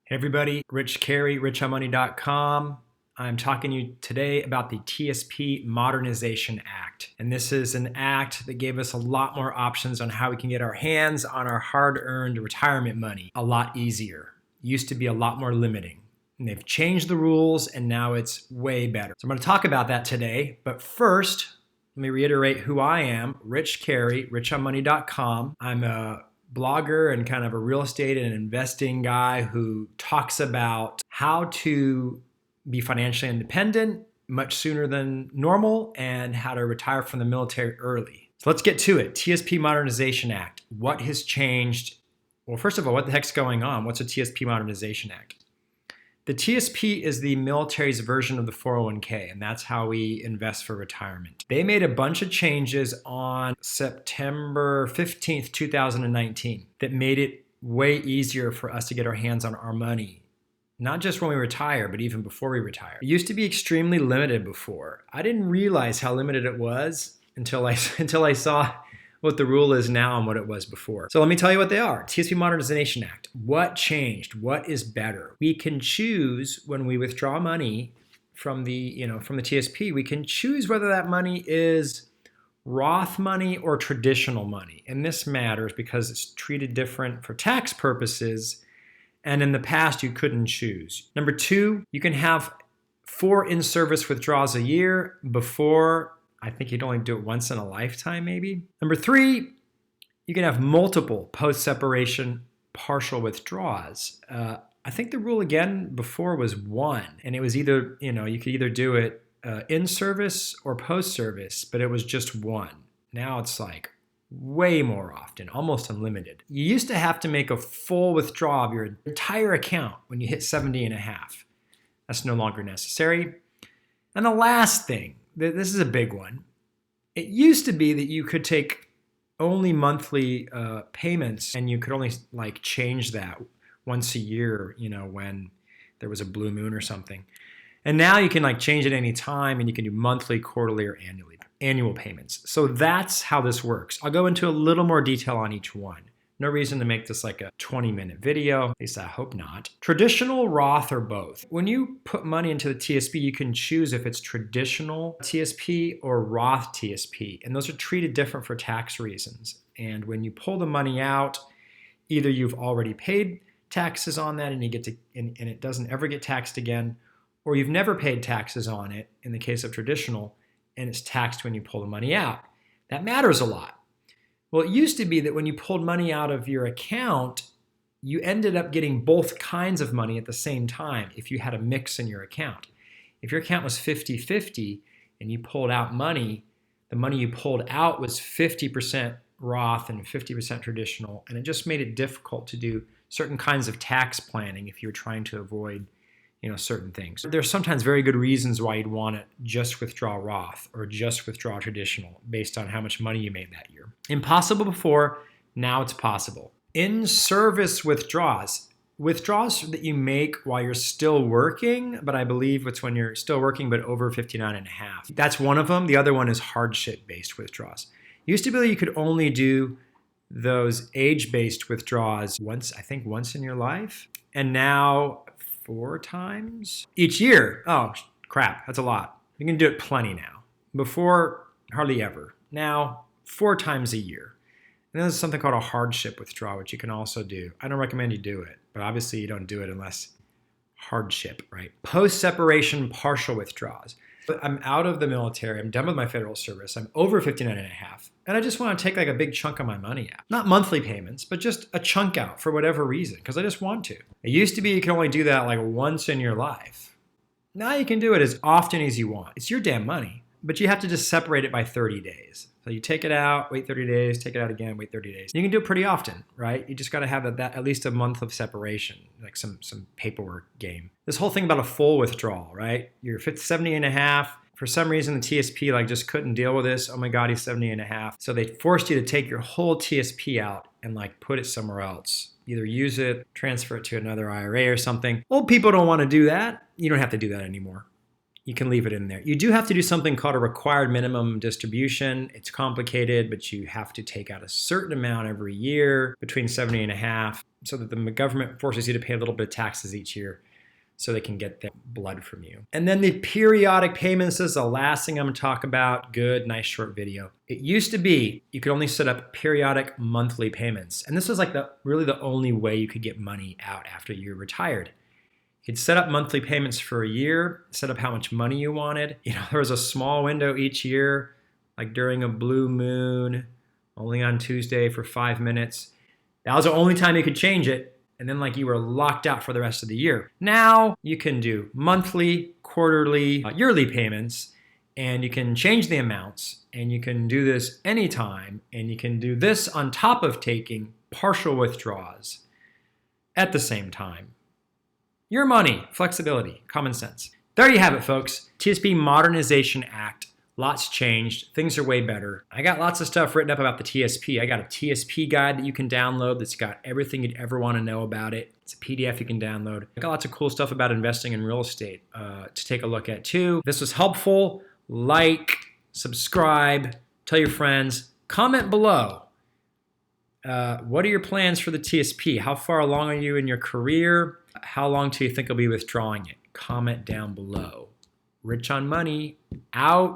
Hey everybody, Rich Carey, Richonmoney.com. I'm talking to you today about the TSP Modernization Act. And this is an act that gave us a lot more options on how we can get our hands on our hard-earned retirement money a lot easier. It used to be a lot more limiting. And they've changed the rules and now it's way better. So I'm going to talk about that today. But first, let me reiterate who I am, Rich Carey, Richonmoney.com. I'm a blogger and kind of a real estate and investing guy who talks about how to be financially independent much sooner than normal and how to retire from the military early. So let's get to it. TSP Modernization Act. What has changed? Well, first of all, what the heck's going on? What's a TSP Modernization Act? The TSP is the military's version of the 401k, and that's how we invest for retirement. They made a bunch of changes on September 15th, 2019 that made it way easier for us to get our hands on our money. Not just when we retire, but even before we retire. It used to be extremely limited before. I didn't realize how limited it was until I saw what the rule is now and what it was before. So let me tell you what they are. TSP Modernization Act. What changed? What is better? We can choose when we withdraw money from the TSP, we can choose whether that money is Roth money or traditional money. And this matters because it's treated different for tax purposes. And in the past, you couldn't choose. Number two, you can have 4 in-service withdrawals a year. Before, I think you'd only do it once in a lifetime, maybe. Number 3, you can have multiple post-separation partial withdrawals. I think the rule again before was 1, and it was either, you could either do it in service or post-service, but it was just 1. Now it's like way more often, almost unlimited. You used to have to make a full withdrawal of your entire account when you hit 70 and a half. That's no longer necessary. And the last thing, this is a big one. It used to be that you could take only monthly payments, and you could only change that once a year, when there was a blue moon or something. And now you can change it any time, and you can do monthly, quarterly, or annual payments. So that's how this works. I'll go into a little more detail on each one. No reason to make this like a 20-minute video, at least I hope not. Traditional, Roth, or both. When you put money into the TSP, you can choose if it's traditional TSP or Roth TSP, and those are treated different for tax reasons. And when you pull the money out, either you've already paid taxes on that and you get to, and it doesn't ever get taxed again, or you've never paid taxes on it in the case of traditional, and it's taxed when you pull the money out. That matters a lot. Well, it used to be that when you pulled money out of your account, you ended up getting both kinds of money at the same time if you had a mix in your account. If your account was 50-50 and you pulled out money, the money you pulled out was 50% Roth and 50% traditional, and it just made it difficult to do certain kinds of tax planning if you were trying to avoid certain things. There's sometimes very good reasons why you'd want to just withdraw Roth or just withdraw traditional based on how much money you made that year. Impossible before, now it's possible. In-service withdrawals that you make while you're still working, but I believe it's when you're still working but over 59 and a half. That's one of them. The other one is hardship-based withdrawals. It used to be that you could only do those age-based withdrawals once in your life, and now 4 times each year. Oh, crap, that's a lot. You can do it plenty now. Before, hardly ever. Now, 4 times a year. And there's something called a hardship withdrawal, which you can also do. I don't recommend you do it, but obviously you don't do it unless hardship, right? Post-separation partial withdrawals. I'm out of the military. I'm done with my federal service. I'm over 59 and a half. And I just want to take a big chunk of my money out. Not monthly payments, but just a chunk out for whatever reason, because I just want to. It used to be you could only do that once in your life. Now you can do it as often as you want. It's your damn money, but you have to just separate it by 30 days. So you take it out, wait 30 days, take it out again, wait 30 days. You can do it pretty often, right? You just got to have that at least a month of separation, like some paperwork game. This whole thing about a full withdrawal, right? You're 70 and a half. For some reason, the TSP just couldn't deal with this. Oh my God, he's 70 and a half. So they forced you to take your whole TSP out and put it somewhere else. Either use it, transfer it to another IRA or something. Old people don't want to do that. You don't have to do that anymore. you can leave it in there. You do have to do something called a required minimum distribution. It's complicated, but you have to take out a certain amount every year, between 70 and a half, so that the government forces you to pay a little bit of taxes each year so they can get their blood from you. And then the periodic payments is the last thing I'm gonna talk about. Good, nice short video. It used to be you could only set up periodic monthly payments. And this was like really the only way you could get money out after you're retired. You could set up monthly payments for a year, set up how much money you wanted. There was a small window each year, like during a blue moon, only on Tuesday for 5 minutes. That was the only time you could change it. And then you were locked out for the rest of the year. Now you can do monthly, quarterly, yearly payments, and you can change the amounts, and you can do this anytime, and you can do this on top of taking partial withdrawals at the same time. Your money, flexibility, common sense. There you have it, folks. TSP Modernization Act. Lots changed. Things are way better. I got lots of stuff written up about the TSP. I got a TSP guide that you can download that's got everything you'd ever want to know about it. It's a PDF you can download. I got lots of cool stuff about investing in real estate to take a look at too. If this was helpful, like, subscribe, tell your friends, comment below. What are your plans for the TSP? How far along are you in your career? How long do you think you'll be withdrawing it? Comment down below. Rich on Money, out.